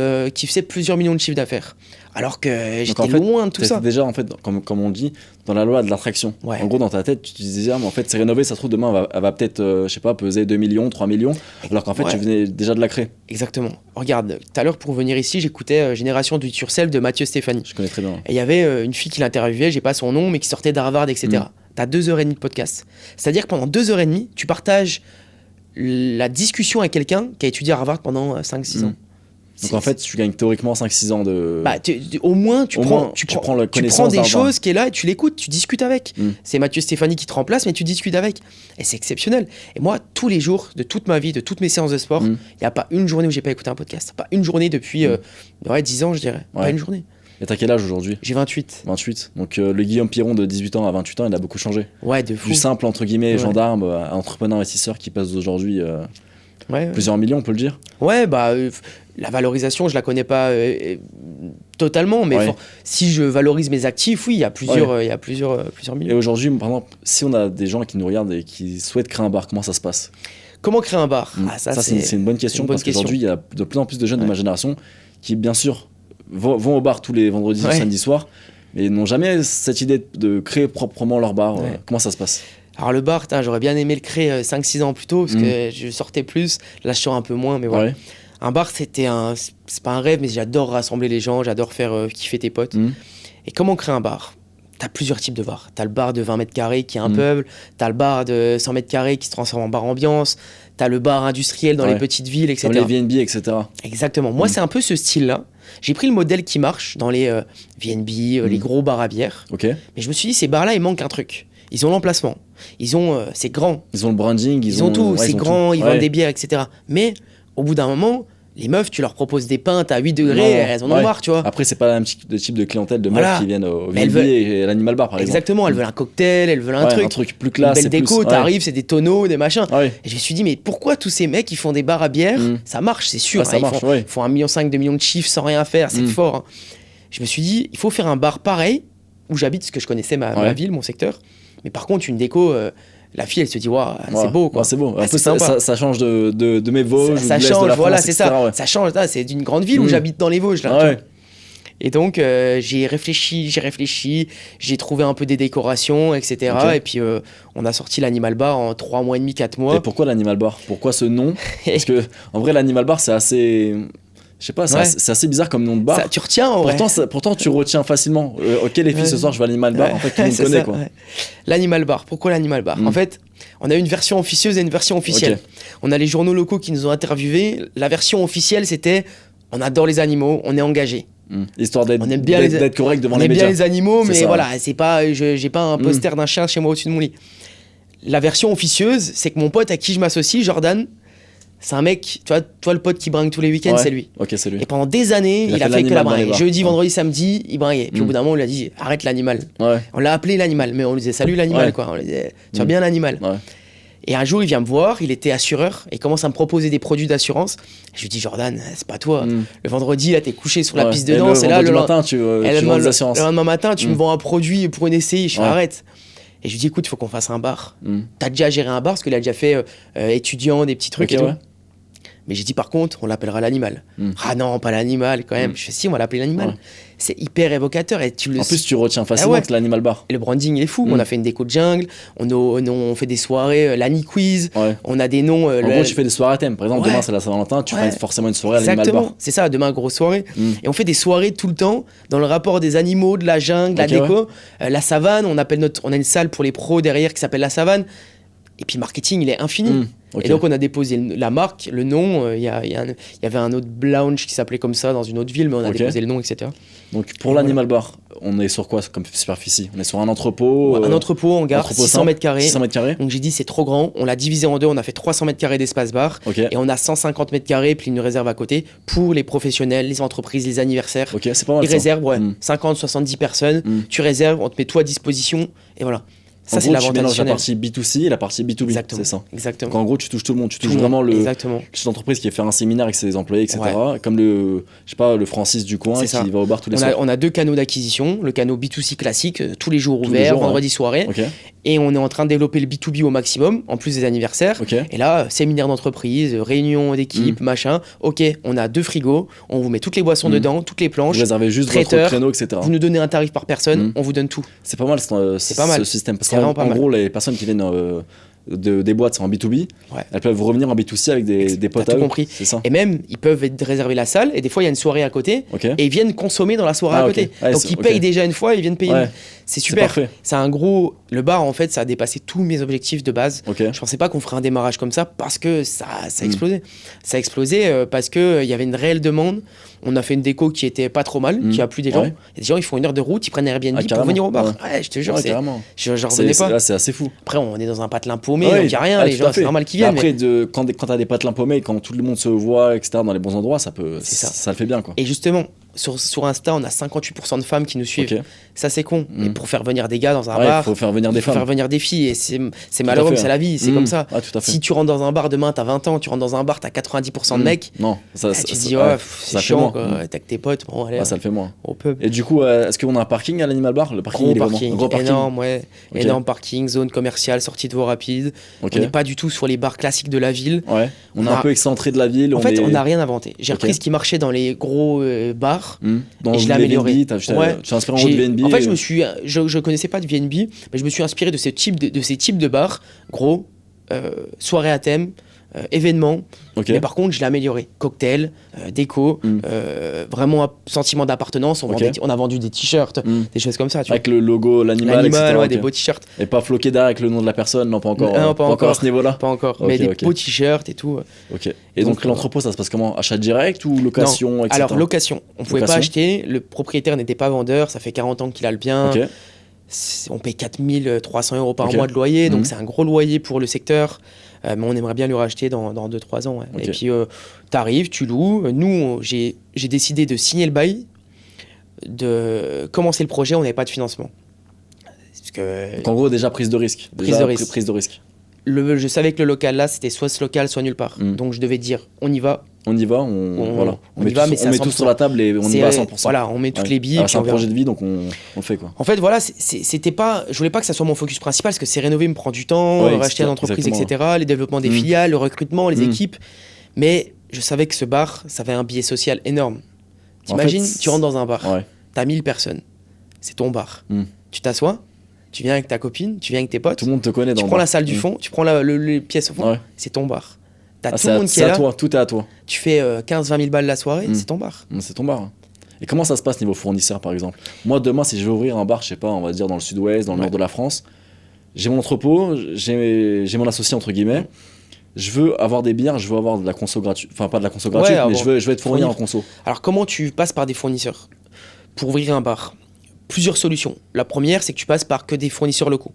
faisait plusieurs millions de chiffres d'affaires. Alors que j'étais loin de tout ça.
Déjà, en fait, comme on dit, dans la loi de l'attraction. En gros, dans ta tête, tu te disais, mais en fait, C-Rénové, ça se trouve, demain, elle va peut-être, je sais pas, peser 2 millions, 3 millions, alors qu'en fait, tu venais déjà de la créer.
Exactement. Regarde, tout à l'heure, pour venir ici, j'écoutais Génération du It Yourself de Mathieu Stéphanie.
Je connais très bien.
Et il y avait une fille qui l'interviewait, j'ai pas son nom, mais qui sortait d'Harvard, etc. T'as 2h30 de podcast. C'est-à-dire que pendant 2h30, tu partages la discussion avec quelqu'un qui a étudié à Harvard pendant 5-6 ans.
Donc en fait, tu gagnes théoriquement 5-6 ans de...
au moins, tu prends des choses qui est là et tu l'écoutes, tu discutes avec. C'est Mathieu Stéphanie qui te remplace, mais tu discutes avec. Et c'est exceptionnel. Et moi, tous les jours, de toute ma vie, de toutes mes séances de sport, il n'y a pas une journée où j'ai pas écouté un podcast. Pas une journée depuis 10 ans, je dirais. Pas une journée.
Et t'as quel âge aujourd'hui?
J'ai 28.
28. Donc le Guillaume Piron de 18 ans à 28 ans, il a beaucoup changé.
Ouais, de fou.
Du simple, entre guillemets, gendarme à entrepreneur investisseur qui passe aujourd'hui plusieurs millions, on peut le dire.
Ouais, la valorisation, je la connais pas totalement, mais si je valorise mes actifs, oui, il y a plusieurs millions.
Et aujourd'hui, par exemple, si on a des gens qui nous regardent et qui souhaitent créer un bar, comment ça se passe?
Comment créer un bar?
Ça, c'est une bonne question, parce qu'aujourd'hui, il y a de plus en plus de jeunes de ma génération qui, bien sûr, vont au bar tous les vendredis ou samedis soirs, mais n'ont jamais cette idée de créer proprement leur bar. Comment ça se passe?
Alors le bar, j'aurais bien aimé le créer 5-6 ans plus tôt, parce que je sortais plus, là je sors un peu moins, mais voilà. Un bar, c'est pas un rêve, mais j'adore rassembler les gens, j'adore faire kiffer tes potes. Et comment créer un bar? T'as plusieurs types de bars. T'as le bar de 20 mètres carrés qui est un pub, t'as le bar de 100 mètres carrés qui se transforme en bar ambiance, t'as le bar industriel dans les petites villes, etc.
Comme les VNB, etc.
Exactement. Moi, c'est un peu ce style-là. J'ai pris le modèle qui marche dans les VNB, les gros bars à bière. Mais je me suis dit, ces bars-là, il manque un truc. Ils ont l'emplacement. C'est grand.
Ils ont le branding.
Ils ont tout. C'est grand, ils vendent des bières, etc. Mais au bout d'un moment, les meufs, tu leur proposes des pintes à 8 degrés, elles en ont marre, tu vois.
Après, c'est pas le même type de clientèle de meufs qui viennent au VNB et à l'Animal Bar, par exemple.
Exactement, elles veulent un cocktail, elles veulent un truc
plus classe.
Une belle déco, t'arrives, c'est des tonneaux, des machins. Et je me suis dit, mais pourquoi tous ces mecs, ils font des bars à bière? Ça marche, c'est sûr.
Ça marche,
ils font 1,5 million, 2 millions de chiffres sans rien faire, c'est fort. Je me suis dit, il faut faire un bar pareil, où j'habite, parce que je connaissais ma ville, mon secteur. Mais par contre, une déco la fille, elle se dit, waouh, c'est beau, quoi.
Ouais, c'est beau. En
Ah,
plus,
c'est sympa.
ça change de mes Vosges,
Ça
ou de l'Est
change,
de la
voilà,
France,
c'est
etc.,
ça.
ouais.
Ça change, là, c'est d'une grande ville où j'habite dans les Vosges, là.
Ouais.
Et donc, j'ai réfléchi, j'ai trouvé un peu des décorations, etc.
Ok.
Et puis, on a sorti l'Animal Bar en 3 mois et demi, 4 mois.
Et pourquoi l'Animal Bar? Pourquoi ce nom? Parce que, en vrai, l'Animal Bar, c'est assez. Je sais pas,
Ouais.
c'est assez bizarre comme nom de bar.
Ça, tu retiens, en vrai.
Pourtant, tu retiens facilement. Ok, les filles,
Ouais.
ce soir, je vais à l'Animal Bar. En fait, tout le monde
C'est
connaît,
ça,
quoi.
ouais. L'Animal Bar. Pourquoi l'Animal Bar? En fait, on a une version officieuse et une version officielle.
Ok.
On a les journaux locaux qui nous ont interviewés. La version officielle, c'était on adore les animaux, on est engagé.
Histoire d'être
On aime bien
d'être correct devant
On
les
aime
médias.
bien les animaux,
C'est
mais
ça.
voilà, c'est pas, j'ai pas un poster d'un chien chez moi au-dessus de mon lit. La version officieuse, c'est que mon pote à qui je m'associe, Jordan, c'est un mec, toi le pote qui bringue tous les week-ends,
Ouais.
c'est lui.
Ok, c'est lui.
Et pendant des années,
Il a
il a
fait
fait que la
l'animal dans les
bringue.
bars.
Jeudi,
Ouais.
vendredi, samedi, il bringuait. Puis au bout d'un moment, on lui a dit arrête l'animal.
Ouais.
On l'a appelé l'animal, mais on lui disait salut l'animal,
Ouais.
quoi. On lui disait tu vas bien l'animal.
Ouais.
Et un jour, il vient me voir, il était assureur, et il commence à me proposer des produits d'assurance. Je lui dis Jordan, c'est pas toi. Le vendredi, là, t'es couché sur la
Ouais.
piste de
Et
danse, et là,
vendredi
le
matin, tu vends des assurances.
le lendemain matin, tu me vends un produit pour une SCI. Je fais
Ouais.
arrête. Et je lui dis écoute, il faut qu'on fasse un bar.
Mm.
T'as déjà géré un bar, parce qu'il a déjà fait étudiant, des petits trucs
Ok,
et tout.
ouais.
Mais j'ai dit par contre, on l'appellera l'animal.
Mm.
Ah non, pas l'animal quand même. Je fais si, on va l'appeler l'animal.
Ouais.
C'est hyper évocateur et tu le
En plus, tu retiens facilement
Ah ouais.
que l'Animal Bar.
et le branding il est fou.
Mm.
On a fait une déco de jungle, on fait des soirées, l'Ani Quiz,
Ouais.
on a des noms.
En gros, tu fais des soirées à thème. Par exemple,
Ouais.
demain, c'est la Saint-Valentin, tu
Ouais.
feras forcément une soirée à l'Animal
Exactement,
Bar.
c'est ça, demain grosse soirée.
Mm.
Et on fait des soirées tout le temps dans le rapport des animaux, de la jungle, de
Ok,
la déco. La savane, on a une salle pour les pros derrière qui s'appelle la savane. Et puis marketing, il est infini.
Mm. Ok.
Et donc on a déposé la marque, le nom. Il y avait un autre lounge qui s'appelait comme ça dans une autre ville, mais on a
Ok.
déposé le nom, etc.
Donc, pour
Et
l'Animal Bar, on est sur quoi comme superficie? On est sur un entrepôt.
Un entrepôt en gare,
entrepôt
600
simple,
mètres carrés.
600 mètres carrés.
Donc j'ai dit c'est trop grand, on l'a divisé en deux, on a fait 300 mètres carrés d'espace bar.
Ok.
Et on a 150 mètres carrés, puis une réserve à côté pour les professionnels, les entreprises, les anniversaires.
Ok, c'est pas mal.
Ils
ça.
réservent, ouais,
Mm.
50, 70 personnes.
Mm.
Tu réserves, on te met tout à disposition, et voilà. Ça,
En
c'est
gros, tu
l'avantage
mélanges la
additionnel.
partie B2C et la partie B2B.
Exactement.
C'est ça.
Exactement.
Donc, en gros, tu touches tout le monde. Tu touches
Tout le monde,
vraiment le
Exactement.
chef d'entreprise qui va faire un séminaire avec ses employés, etc. Comme le Francis du coin
C'est
qui
ça.
va au bar tous les
On
soirs.
a deux canaux d'acquisition, le canal B2C classique, tous les jours
Tous les
ouverts,
jours, ouais.
vendredi soirée,
Ok.
et on est en train de développer le B2B au maximum, en plus des anniversaires.
Ok.
Et là, séminaire d'entreprise, réunion d'équipe, machin. Ok, on a 2 frigos, on vous met toutes les boissons dedans, toutes les
Vous
planches.
réservez juste
traiteur,
votre créneau, etc.
Vous nous donnez un tarif par personne,
Mm.
on vous donne tout.
C'est pas mal,
C'est pas mal.
ce système. Parce
C'est
qu'en
vraiment pas
en
mal.
gros, les personnes qui viennent des boîtes, c'est en B2B.
Ouais.
Elles peuvent revenir en B2C avec des potes
T'as
à
tout
eux.
compris.
C'est ça.
Et même, ils peuvent réserver la salle, et des fois, il y a une soirée à côté,
Ok.
et ils viennent consommer dans la soirée
Ah,
à
ok.
côté.
Ouais,
Donc,
c'est-
ils
ok.
payent déjà une fois, ils viennent payer.
Ouais.
C'est
C'est
super.
parfait.
C'est un gros. Le bar, en fait, ça a dépassé tous mes objectifs de base.
Ok.
Je pensais pas qu'on ferait un démarrage comme ça parce que ça a
Mm.
explosé. Ça a explosé parce qu'il y avait une réelle demande. On a fait une déco qui était pas trop mal, qui a plu des gens.
Ouais.
Il y a des gens, ils font 1 heure de route, ils prennent Airbnb
Ah,
pour
carrément.
venir au bar.
Ouais.
Ouais, je te jure,
Ouais,
c'est-
carrément.
je revenais pas.
Là, c'est assez fou.
Après, on est dans un patelin paumé,
Ouais,
donc il n'y a rien.
ouais,
Les
tout à
gens, c'est
fait.
normal qu'ils
Mais
viennent.
Après, quand t'as des patelins paumés, quand tout le monde se voit, etc., dans les bons endroits, ça
C'est ça.
ça le fait bien, quoi.
Et justement, sur Insta, on a 58% de femmes qui nous suivent.
Ok.
Ça, c'est con.
Mm.
Et pour faire venir des gars dans un
Ouais,
bar,
il faut faire venir des
il faut
femmes.
faire venir des filles. Et c'est
à
malheureux,
fait,
mais c'est la vie, c'est
Mm.
comme ça.
Ouais, tout à fait.
Si tu rentres dans un bar demain, t'as 20 ans, tu rentres dans un bar, t'as 90% de mecs.
Non, ça,
Tu te
ça-
dis,
ouais,
ouais,
ça
c'est
fait
chiant,
moins.
quoi. T'es avec tes potes, bon, allez,
Ouais, ça le fait moins.
au pub.
Et du coup, est-ce qu'on a un parking à l'Animal Bar? Le parking,
Gros
il est comment?
parking,
Un gros parking.
énorme, ouais.
Ok.
Énorme parking, zone commerciale, sortie de voie rapide.
Ok.
On n'est pas du tout sur les bars classiques de la ville.
Ouais. On est
On
un
a-
peu excentré de la ville.
En fait,
est-
on n'a rien inventé. J'ai
Ok.
repris ce qui marchait dans les gros bars.
Dans
et je l'ai
les
amélioré.
VNB,
Ouais.
tu t'es inspiré en haut de VNB.
En fait, je connaissais pas de VNB, mais je me suis inspiré de ces types de bars, gros, soirée à thème, événements.
Ok.
Mais par contre, je l'ai amélioré. Cocktail, déco, vraiment un sentiment d'appartenance.
Ok.
On a vendu des t-shirts, des choses comme ça. Tu vois.
Avec le logo, l'animal,
L'animal,
etc.
ouais,
ok.
des beaux t-shirts.
Et pas floqué derrière avec le nom de la personne, non, pas encore.
Non, pas encore.
à ce niveau-là.
Pas encore,
Ok,
mais des
ok.
beaux t-shirts et tout.
Ok. Et donc,
Donc,
l'entrepôt, ça se passe comment? Achat direct ou location,
Non.
etc.
Alors, location. On pouvait pas
Location.
acheter. Le propriétaire n'était pas vendeur. Ça fait 40 ans qu'il a le bien.
Ok.
On paye 4300 € par
Ok.
mois de loyer, donc
Mhm.
c'est un gros loyer pour le secteur. Mais on aimerait bien lui racheter dans 2-3 ans. Ouais.
Ok.
Et puis, t'arrives, tu loues. Nous, j'ai décidé de signer le bail, de commencer le projet, on n'avait pas de financement. Parce que
Donc, en gros, déjà prise de risque.
Prise
Déjà,
de risque.
Prise de risque.
je savais que le local là, c'était soit ce local, soit nulle part.
Mhm.
Donc je devais dire, on y va,
On y va, on met tout sur la table et on y va à 100%.
Voilà, on met toutes les billes.
C'est un projet de vie, donc on le fait, quoi.
En fait, voilà, c'était pas, je voulais pas que ça soit mon focus principal, parce que c'est rénover me prend du temps, racheter une entreprise, etc., les développements des filiales, le recrutement, les équipes. Mais je savais que ce bar, ça avait un biais social énorme. T'imagines, tu rentres dans un bar, t'as 1000 personnes, c'est ton bar. Tu t'assois, tu viens avec ta copine, tu viens avec tes potes.
Tout le monde te connaît dans le bar.
Tu prends la salle du fond, tu prends les pièces au fond, c'est ton bar. T'as tout le monde qui est là.
Toi, tout est à toi.
Tu fais 15-20 000 balles la soirée, c'est ton bar.
C'est ton bar. Et comment ça se passe niveau fournisseur, par exemple? Moi, demain, si je veux ouvrir un bar, je sais pas, on va dire dans le sud-ouest, dans le nord de la France, j'ai mon entrepôt, j'ai mon associé, entre guillemets. Je veux avoir des bières, je veux avoir de la conso gratuite. Enfin, pas de la conso gratuite, mais je veux être fourni en conso. Alors, comment tu passes par des fournisseurs pour ouvrir un bar? Plusieurs solutions. La première, c'est que tu passes par que des fournisseurs locaux.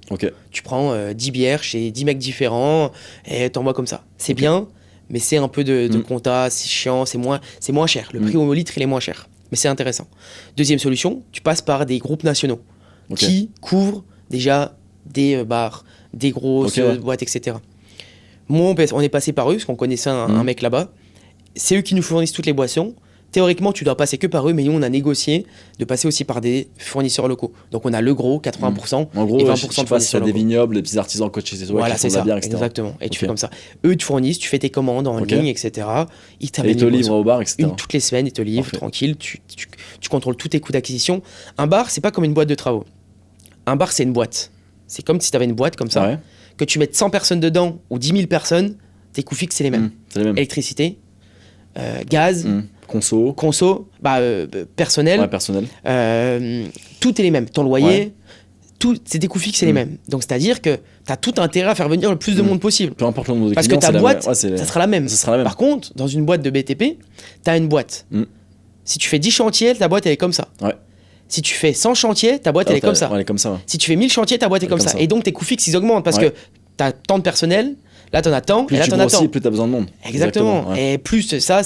Tu prends 10 bières chez 10 mecs différents et t'envoies comme ça. C'est bien, mais c'est un peu de compta, c'est chiant, c'est moins cher. Le prix au litre, il est moins cher. Mais c'est intéressant. Deuxième solution, tu passes par des groupes nationaux qui couvrent déjà des bars, des grosses boîtes, etc. Moi, on est passé par eux, parce qu'on connaissait un mec là-bas. C'est eux qui nous fournissent toutes les boissons. Théoriquement, tu dois passer que par eux, mais nous, on a négocié de passer aussi par des fournisseurs locaux. Donc, on a le gros, 80%, en gros,
et 20%
de
fournisseurs
locaux. Des vignobles, des petits artisans coachés chez toi,
voilà,
qui font de la bière, etc.
Exactement. Et tu fais comme ça. Eux te fournissent, tu fais tes commandes en ligne, etc. Ils
te livrent au bar, etc.
Toutes les semaines, ils te livrent, tranquille. Tu contrôles tous tes coûts d'acquisition. Un bar, c'est pas comme une boîte de travaux. Un bar, c'est une boîte. C'est comme si tu avais une boîte comme ça, que tu mettes 100 personnes dedans ou 10 000 personnes, tes coûts fixes, c'est les mêmes. Électricité, gaz,
conso,
personnel. Tout est les mêmes. Ton loyer, c'est des coûts fixes, c'est les mêmes. Donc, c'est-à-dire que tu as tout intérêt à faire venir le plus de monde possible.
Peu importe le nombre de
clients. Parce que ta boîte, ça sera la même. Par contre, dans une boîte de BTP, tu as une boîte. Si tu fais 10 chantiers, ta boîte, elle est comme ça. Si tu fais 100 chantiers, ta boîte, elle est comme ça. Si tu fais 1000 chantiers, ta boîte est comme ça. Et donc, tes coûts fixes, ils augmentent parce que tu as tant de personnel. Là, t'en as tant, et là, t'en as tant.
Plus t'as besoin de monde.
Exactement. Et plus ça.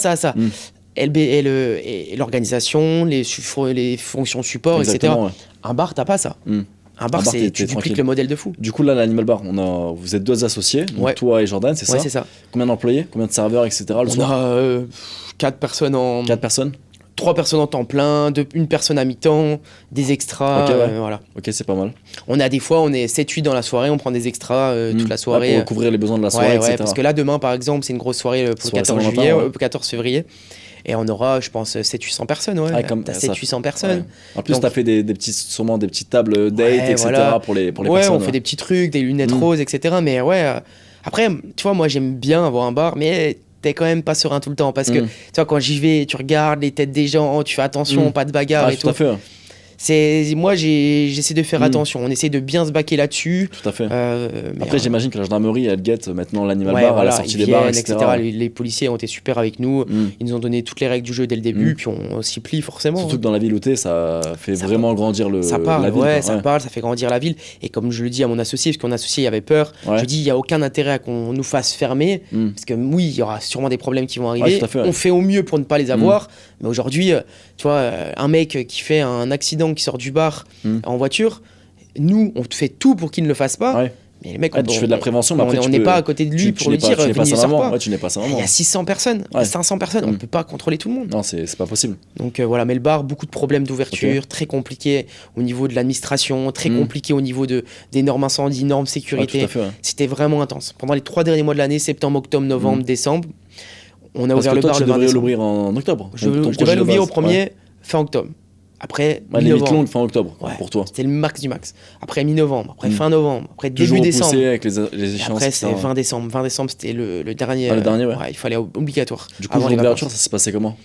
Et l'organisation, les fonctions support, etc. Un bar, t'as pas ça. Un bar, tu dupliques le modèle de fou.
Du coup, là, l'Animal Bar, vous êtes 2 associés, donc toi et Jordan, c'est ça?
C'est ça.
Combien d'employés? Combien de serveurs, etc.
On a 4 personnes
4 personnes?
3 personnes en temps plein, une personne à mi-temps, des extras, voilà.
Ok, c'est pas mal.
On a des fois, on est 7-8 dans la soirée, on prend des extras toute la soirée.
Pour couvrir les besoins de la soirée, etc.
Parce que là, demain, par exemple, c'est une grosse soirée pour le 14 février. Et on aura, je pense, 700-800 personnes. T'as 700-800 personnes.
En plus, t'as fait sûrement des petites tables date, etc. pour les personnes.
Ouais, on fait des petits trucs, des lunettes roses, etc. Mais après, tu vois, moi, j'aime bien avoir un bar, mais t'es quand même pas serein tout le temps parce que tu vois, quand j'y vais, tu regardes les têtes des gens, tu fais attention, pas de bagarre et tout.
À fait.
Moi, j'essaie de faire attention. On essaie de bien se baquer là-dessus.
Tout à fait. Après, j'imagine que la gendarmerie, elle guette maintenant l'Animal Bar à la sortie des bars, etc.
Les policiers ont été super avec nous. Ils nous ont donné toutes les règles du jeu dès le début, puis on s'y plie forcément.
Surtout que dans la ville où t'es, ça fait vraiment grandir la ville.
Ça fait grandir la ville. Et comme je le dis à mon associé, parce que mon associé avait peur, je dis il n'y a aucun intérêt à qu'on nous fasse fermer, parce que oui, il y aura sûrement des problèmes qui vont arriver. On fait au mieux pour ne pas les avoir. Mais aujourd'hui, tu vois, un mec qui fait un accident, qui sort du bar en voiture, nous, on fait tout pour qu'il ne le fasse pas. Mais les mecs,
tu fais de la prévention, mais après,
on n'est pas à côté de lui pour lui dire,
tu n'es pas ça vraiment. Tu n'es pas ça vraiment.
Il y a 600 personnes, 500 personnes, on ne peut pas contrôler tout le monde.
Non, c'est pas possible.
Donc voilà, mais le bar, beaucoup de problèmes d'ouverture, très compliqué au niveau de l'administration, très compliqué au niveau des normes incendie, normes sécurité. C'était vraiment intense. Pendant les 3 derniers mois de l'année, septembre, octobre, novembre, décembre, on a ouvert le bar le 20 décembre.
Tu devrais l'ouvrir en octobre.
Je devrais l'ouvrir au premier fin octobre. Après,
limite longue, fin octobre, pour toi.
C'était le max du max. Après mi-novembre, après fin novembre, après début décembre.
Toujours avec les échéances.
Après, c'est 20 décembre. 20 décembre, c'était le dernier.
Le dernier,
il fallait obligatoire.
Du coup, l'ouverture, ça se passait comment?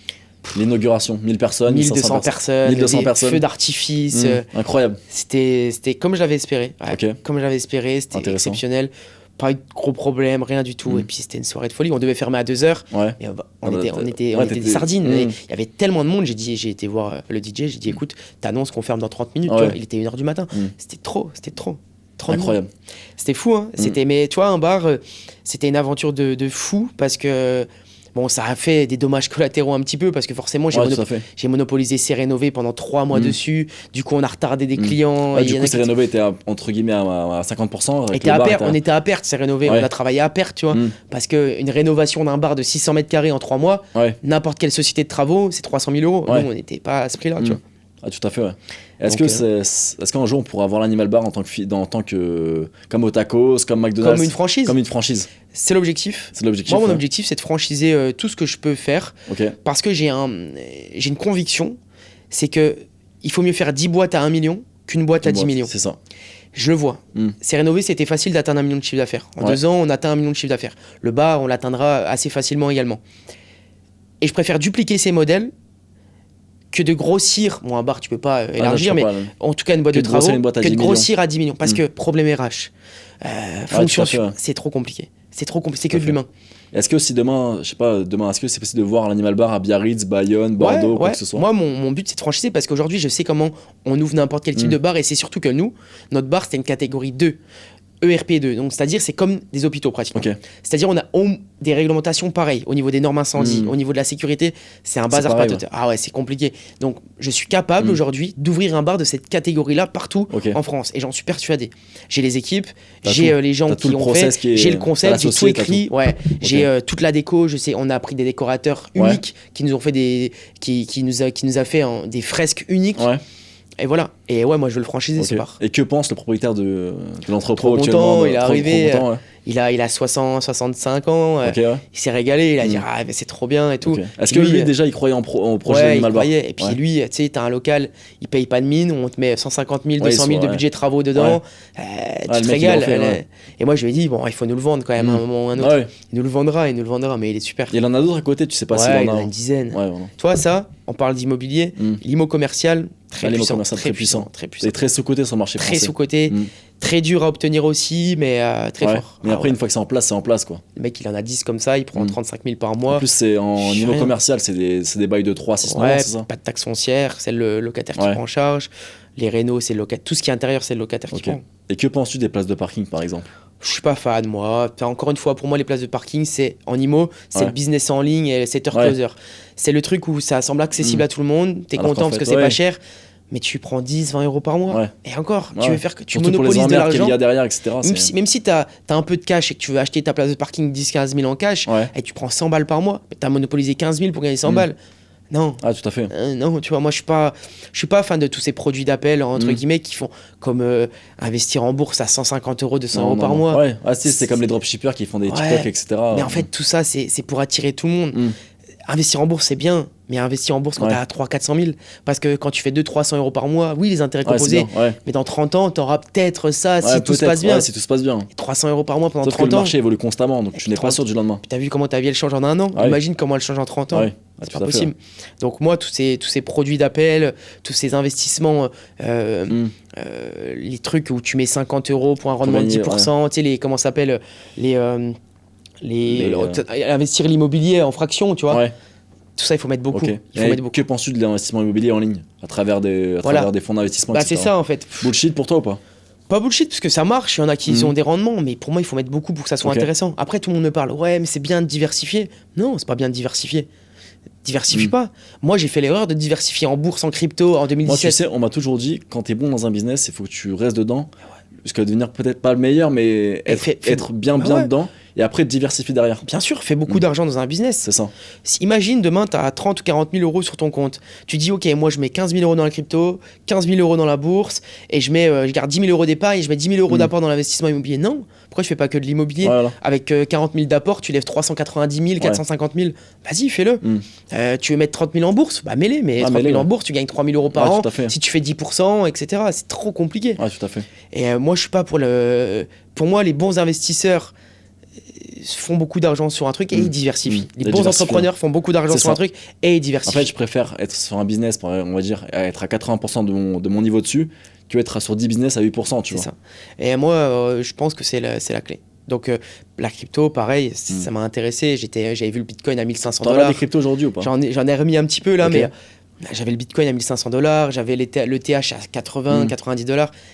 L'inauguration, 1000 personnes,
1200 personnes,
1200 personnes.
Feux d'artifice.
Incroyable.
C'était comme je l'avais espéré. Comme j'avais espéré, c'était exceptionnel. Pas eu de gros problèmes, rien du tout. Et puis c'était une soirée de folie. On devait fermer à 2h. Et on était des sardines. Il y avait tellement de monde. J'ai été voir le DJ. J'ai dit écoute, t'annonces qu'on ferme dans 30 minutes. Il était 1h du matin. C'était trop.
Incroyable.
C'était fou. Mais tu vois, un bar, c'était une aventure de fou parce que Bon, ça a fait des dommages collatéraux un petit peu parce que forcément, j'ai monopolisé C'est pendant 3 mois dessus. Du coup, on a retardé des clients.
Ouais, du coup, C'est était entre guillemets à 50%.
On était à perte, C'est On a travaillé à perte, tu vois. Parce qu'une rénovation d'un bar de 600 mètres carrés en 3 mois, n'importe quelle société de travaux, c'est 300 000 euros. Nous, on n'était pas à ce prix-là, tu vois.
Ah, tout à fait, ouais. Est-ce qu'un jour on pourra avoir l'Animal Bar comme au Tacos, comme McDonald's, comme une franchise.
C'est l'objectif. Moi, mon objectif, c'est de franchiser tout ce que je peux faire. Parce que j'ai une conviction, c'est que il faut mieux faire 10 boîtes à 1 million qu'une boîte à 10 millions.
C'est ça.
Je le vois. C'est c'était facile d'atteindre 1 million de chiffre d'affaires. En 2 ans, on atteint 1 million de chiffre d'affaires. Le bar, on l'atteindra assez facilement également. Et je préfère dupliquer ces modèles que de grossir, un bar tu peux pas élargir, mais en tout cas une boîte de travaux, que de grossir à 10 millions. Parce que problème RH, fonction, c'est trop compliqué. C'est que de l'humain.
Est-ce que si demain, est-ce que c'est possible de voir l'Animal Bar à Biarritz, Bayonne, Bordeaux, quoi que ce soit?
Moi, mon but c'est de franchiser parce qu'aujourd'hui je sais comment on ouvre n'importe quel type de bar et c'est surtout que nous, notre bar c'était une catégorie 2. ERP2, donc c'est-à-dire c'est comme des hôpitaux pratiquement. C'est-à-dire on a des réglementations pareilles au niveau des normes incendie, au niveau de la sécurité, c'est un bazar patote. Ah ouais, c'est compliqué. Donc je suis capable aujourd'hui d'ouvrir un bar de cette catégorie-là partout en France et j'en suis persuadé. J'ai les équipes, j'ai les gens qui l'ont fait, j'ai le concept, j'ai tout écrit, j'ai toute la déco, je sais, on a pris des décorateurs uniques qui nous ont fait qui nous a fait des fresques uniques. Et voilà. Et moi je veux le franchiser ce bar.
Et que pense le propriétaire de l'entrepôt actuellement?
Il est arrivé, il a 65 ans, il s'est régalé, il a dit mais c'est trop bien et tout.
Est-ce que lui déjà il croyait au projet d'Animal Bar?
Et puis lui, tu sais, t'as un local, il paye pas de mine, on te met 150 000, 200 000 de budget travaux dedans, tu te régales. Et moi je lui ai dit, il faut nous le vendre quand même à un moment ou à un autre. Il nous le vendra, mais il est super.
Il en a d'autres à côté, tu sais pas s'il en a
une dizaine. Toi ça, on parle d'immobilier, l'IMO commercial, très puissant.
C'est très sous-coté sur le marché français.
Très sous-coté, très dur à obtenir aussi, mais très fort.
Mais après, une fois que c'est en place, quoi.
Le mec, il en a 10 comme ça, il prend 35 000 par mois.
En plus, c'est en niveau commercial, c'est des bails de 3 à 6 mois, c'est ça?
Pas de taxe foncière, c'est le locataire qui prend en charge. Les rénaux, c'est le locataire. Tout ce qui est intérieur, c'est le locataire qui prend.
Et que penses-tu des places de parking, par exemple?
Je suis pas fan, moi. Encore une fois, pour moi, les places de parking, c'est en IMO, c'est le business en ligne et le setter closer. C'est le truc où ça semble accessible à tout le monde. T'es content parce que c'est pas cher. Mais tu prends 10, 20 euros par mois. Et encore, tu veux faire que tu monopolises de l'argent.
Qu'il y a derrière, etc.
Même si tu as un peu de cash et que tu veux acheter ta place de parking 10, 15 000 en cash, et tu prends 100 balles par mois, tu as monopolisé 15 000 pour gagner 100 balles. Non.
Ah, tout à fait.
Non, tu vois, moi, je suis pas fan de tous ces produits d'appel, entre guillemets, qui font comme investir en bourse à 150 euros, 200 euros par mois.
C'est comme les dropshippers qui font des TikTok, etc.
Mais en fait, tout ça, c'est pour attirer tout le monde. Investir en bourse, c'est bien, mais investir en bourse quand t'as 300 000, 400 000, parce que quand tu fais 200-300 euros par mois, oui, les intérêts composés, mais dans 30 ans, t'auras peut-être ça si tout se passe bien.
Si tout se passe bien.
300 euros par mois pendant
Sauf
30 ans.
Que le marché évolue constamment, donc tu n'es pas sûr du lendemain.
Puis t'as vu comment ta vie elle change en un an? Imagine comment elle change en 30 ans. C'est pas possible. Donc moi, tous ces produits d'appel, tous ces investissements, les trucs où tu mets 50 euros pour un rendement de 10%, tu sais, comment ça s'appelle investir l'immobilier en fraction, tu vois. Tout ça, il faut mettre beaucoup.
Que penses-tu de l'investissement immobilier en ligne à travers des fonds d'investissement, etc.
C'est ça en fait.
Bullshit pour toi ou pas?
Pas bullshit, parce que ça marche, il y en a qui ont des rendements, mais pour moi, il faut mettre beaucoup pour que ça soit intéressant. Après, tout le monde me parle, mais c'est bien de diversifier. Non, c'est pas bien de diversifier. Diversifie pas. Moi, j'ai fait l'erreur de diversifier en bourse, en crypto, en 2017. Moi,
tu sais, on m'a toujours dit, quand t'es bon dans un business, il faut que tu restes dedans. Parce que devenir peut-être pas le meilleur, mais être bien dedans. Et après, diversifier derrière.
Bien sûr, fais beaucoup d'argent dans un business.
C'est ça.
Imagine, demain, tu as 30 ou 40 000 euros sur ton compte. Tu dis, OK, moi, je mets 15 000 euros dans la crypto, 15 000 euros dans la bourse, et je garde 10 000 euros d'épargne et je mets 10 000 euros d'apport dans l'investissement immobilier. Non. Pourquoi je fais pas que de l'immobilier? Avec 40 000 d'apport, tu lèves 390 000, 450 000. Vas-y, fais-le. Tu veux mettre 30 000 en bourse? Mets-les, mais 30 000 en bourse, tu gagnes 3 000 euros par an. Si tu fais 10%, etc., c'est trop compliqué.
Tout à fait.
Et moi, je suis pas pour moi, les bons investisseurs font beaucoup d'argent sur un truc et ils diversifient. Les bons entrepreneurs font beaucoup d'argent sur un truc et ils diversifient.
En fait, je préfère être sur un business, on va dire, être à 80% de mon niveau dessus, que être sur 10 business à 8%, tu vois.
C'est ça. Et moi, je pense que c'est la clé. Donc, la crypto, pareil, ça m'a intéressé. J'avais vu le Bitcoin à 1500 $.
T'en as des cryptos aujourd'hui ou pas?
J'en ai remis un petit peu là, mais j'avais le Bitcoin à 1500 $, j'avais le TH à 80, 90 $,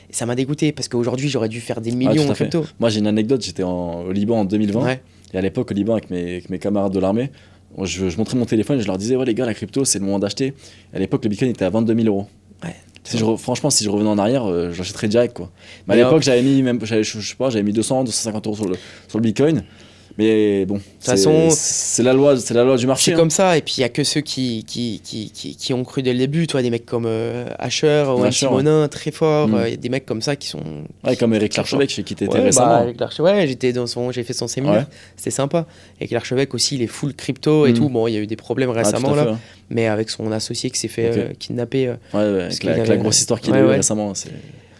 et ça m'a dégoûté parce qu'aujourd'hui j'aurais dû faire des millions en crypto.
Moi j'ai une anecdote, j'étais au Liban en 2020, et à l'époque au Liban avec mes camarades de l'armée, je montrais mon téléphone et je leur disais, ouais, les gars, la crypto, c'est le moment d'acheter. À l'époque, le Bitcoin était à 22 000 euros.
Ouais.
Franchement, si je revenais en arrière, j'achèterais direct, quoi. Mais à l'époque, j'avais mis 200, 250 euros sur le Bitcoin. Mais bon, c'est la loi du marché.
C'est comme ça, et puis il n'y a que ceux qui ont cru dès le début, toi, des mecs comme Asher ou Simonin, très forts, il y a des mecs comme ça qui sont...
Ouais, comme Eric Larchevêque, chez qui t'étais récemment.
Ouais, j'ai fait son séminaire, c'était sympa. Avec Larchevêque aussi, il est full crypto et tout, bon, il y a eu des problèmes récemment, là, mais avec son associé qui s'est fait kidnapper.
Avec la grosse histoire qu'il a eu récemment.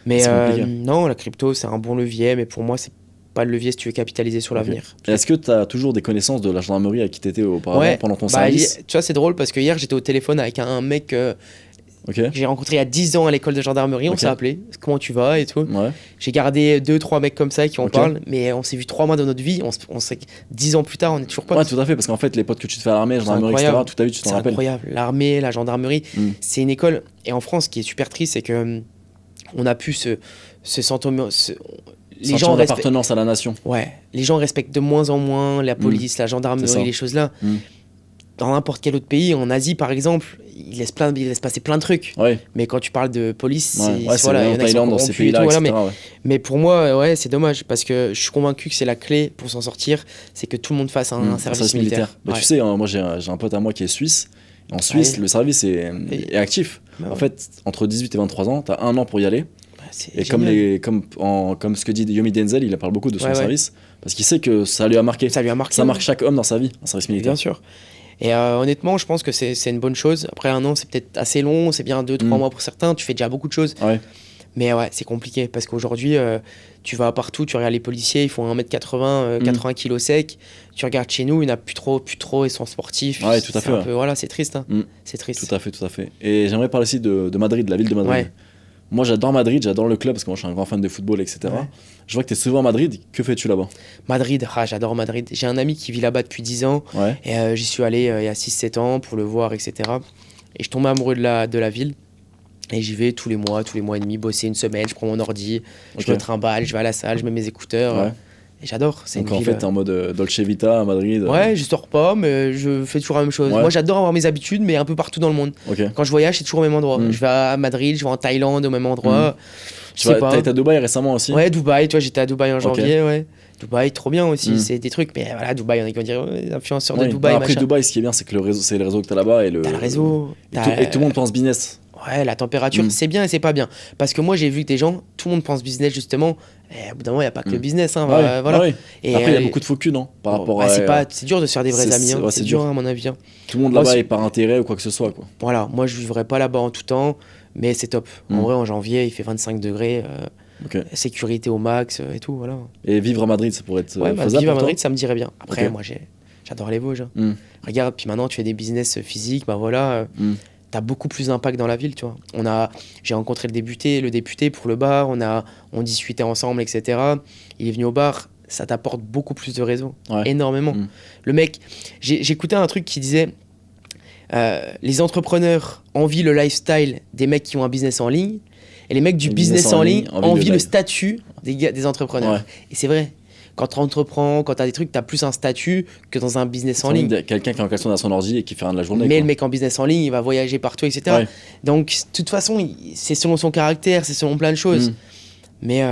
Mais non, la crypto, c'est un bon levier, mais pour moi, c'est pas le levier si tu veux capitaliser sur l'avenir.
Et est-que tu as toujours des connaissances de la gendarmerie à qui tu étais auparavant pendant ton service?
Tu vois, c'est drôle parce que hier j'étais au téléphone avec un mec que j'ai rencontré il y a 10 ans à l'école de gendarmerie, on s'est appelé, comment tu vas et tout. J'ai gardé 2-3 mecs comme ça qui en parlent, mais on s'est vu 3 mois dans notre vie, on sait que 10 ans plus tard on est toujours potes.
Ouais, tout à fait, parce qu'en fait les potes que tu te fais à l'armée, la gendarmerie, etc., toute ta vie tu t'en rappelles.
C'est incroyable, l'armée, la gendarmerie, c'est une école, et en France ce qui est super triste c'est que on a pu ce sentiment...
Les gens d'appartenance à la nation.
Ouais, les gens respectent de moins en moins la police, la gendarmerie, les choses là. Dans n'importe quel autre pays, en Asie par exemple, ils laissent passer plein de trucs.
Ouais.
Mais quand tu parles de police,
c'est en Thaïlande, dans ces pays-là, etc.
Mais pour moi, c'est dommage parce que je suis convaincu que c'est la clé pour s'en sortir, c'est que tout le monde fasse un service militaire.
Tu sais, moi j'ai un pote à moi qui est suisse. En Suisse, le service est actif. En fait, entre 18 et 23 ans, tu as 1 an pour y aller. Et comme ce que dit Yomi Denzel, il parle beaucoup de son service, parce qu'il sait que ça lui a marqué. Ça marque chaque homme dans sa vie, un service militaire.
Bien sûr. Et honnêtement, je pense que c'est une bonne chose. Après 1 an, c'est peut-être assez long, c'est bien 2-3 mois pour certains, tu fais déjà beaucoup de choses. Mais ouais, c'est compliqué, parce qu'aujourd'hui, tu vas partout, tu regardes les policiers, ils font 1m80, 80 kg sec. Tu regardes chez nous, il n'y en a plus trop, ils sont sportifs.
Ouais, tout à fait.
Voilà, c'est triste. C'est triste.
Tout à fait. Et j'aimerais parler aussi de Madrid, de la ville de Madrid. Ouais. Moi, j'adore Madrid, j'adore le club parce que moi, je suis un grand fan de football, etc. Je vois que tu es souvent à Madrid. Que fais-tu là-bas?
Madrid, j'adore Madrid. J'ai un ami qui vit là-bas depuis 10 ans. Et j'y suis allé il y a 6-7 ans pour le voir, etc. Et je tombe amoureux de la ville. Et j'y vais tous les mois et demi, bosser 1 semaine. Je prends mon ordi, je me trimballe, je vais à la salle, je mets mes écouteurs. Et j'adore.
Donc en fait, t'es en mode Dolce Vita à Madrid.
Ouais, je sors pas, mais je fais toujours la même chose. Moi, j'adore avoir mes habitudes, mais un peu partout dans le monde. Quand je voyage, c'est toujours au même endroit. Je vais à Madrid, je vais en Thaïlande, au même endroit.
T'as été à Dubaï récemment aussi?
Ouais, Dubaï, toi, j'étais à Dubaï en janvier, Dubaï, trop bien aussi, c'est des trucs, mais voilà, Dubaï, on est, dire, influenceurs de Dubaï.
Après, Dubaï, ce qui est bien, c'est que c'est le réseau que t'as là-bas. T'as
le réseau.
Et tout le monde pense business.
Ouais, la température, c'est bien et c'est pas bien. Parce que moi, j'ai vu que des gens, tout le monde pense business justement. Et au bout d'un moment, il n'y a pas que le business. Hein, voilà.
Et après, il y a beaucoup de faux culs, non? Par rapport à.
C'est dur de se faire des vrais amis. C'est dur, à mon avis.
Tout le monde là-bas est par intérêt ou quoi que ce soit. Quoi.
Voilà, moi, je ne vivrais pas là-bas en tout temps, mais c'est top. En vrai, en janvier, il fait 25 degrés. Sécurité au max et tout. Voilà.
Et vivre à Madrid, ça pourrait être faisable?
Vivre à Madrid, ça me dirait bien. Après, moi, j'adore les Vosges. Regarde, puis maintenant, tu fais des business physiques. T'as beaucoup plus d'impact dans la ville, tu vois. J'ai rencontré le député pour le bar, on discutait ensemble, etc. Il est venu au bar, ça t'apporte beaucoup plus de réseau, énormément. Le mec, j'écoutais un truc qui disait les entrepreneurs envient le lifestyle des mecs qui ont un business en ligne, et les mecs du business en ligne envient le statut des entrepreneurs. Et c'est vrai. Quand tu entreprends, quand tu as des trucs, tu as plus un statut que dans un business en ligne.
Quelqu'un qui est en question dans son ordi et qui fait rien de la journée.
Mais le mec en business en ligne, il va voyager partout, etc. Donc, de toute façon, c'est selon son caractère, c'est selon plein de choses. Mais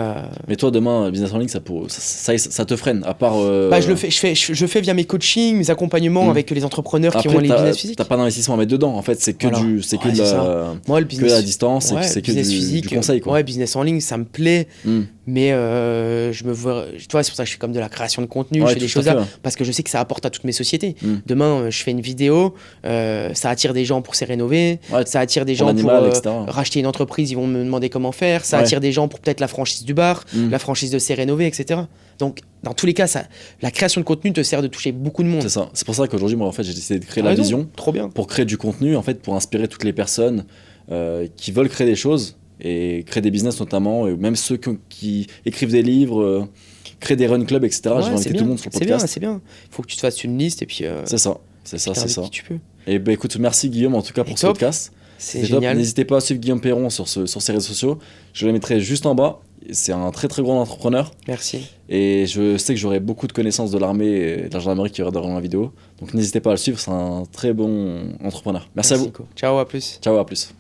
toi, demain, business en ligne, ça te freine, à part...
je fais via mes coachings, mes accompagnements avec les entrepreneurs qui ont les business physiques.
T'as pas d'investissement à mettre dedans, en fait, c'est que que la distance, c'est que du conseil. Quoi.
Ouais, business en ligne, ça me plaît, mais je me vois... Tu vois, c'est pour ça que je fais comme de la création de contenu, je fais des choses là, parce que je sais que ça apporte à toutes mes sociétés. Demain, je fais une vidéo, ça attire des gens pour se rénover, ça attire des gens pour racheter une entreprise, ils vont me demander comment faire, ça attire des gens pour peut-être la franchise du bar, la franchise de s'est rénovée, etc. Donc, dans tous les cas, la création de contenu te sert de toucher beaucoup de monde.
C'est ça. C'est pour ça qu'aujourd'hui, moi, en fait, j'ai décidé de créer la vision.
Trop bien.
Pour créer du contenu, en fait, pour inspirer toutes les personnes qui veulent créer des choses et créer des business notamment, et même ceux qui écrivent des livres, créent des run clubs, etc. Je vais inviter tout le monde sur le podcast.
C'est bien. Il faut que tu te fasses une liste et puis.
C'est ça.
Tu peux.
Et écoute, merci Guillaume en tout cas pour ce podcast.
C'est génial.
N'hésitez pas à suivre Guillaume Perron sur ses réseaux sociaux. Je les mettrai juste en bas. c'est un très très grand entrepreneur.
Merci.
Et je sais que j'aurai beaucoup de connaissances de l'armée et de la gendarmerie qui regarderont la vidéo. Donc n'hésitez pas à le suivre, c'est un très bon entrepreneur. Merci à vous.
Nico. Ciao, à plus.
Ciao, à plus.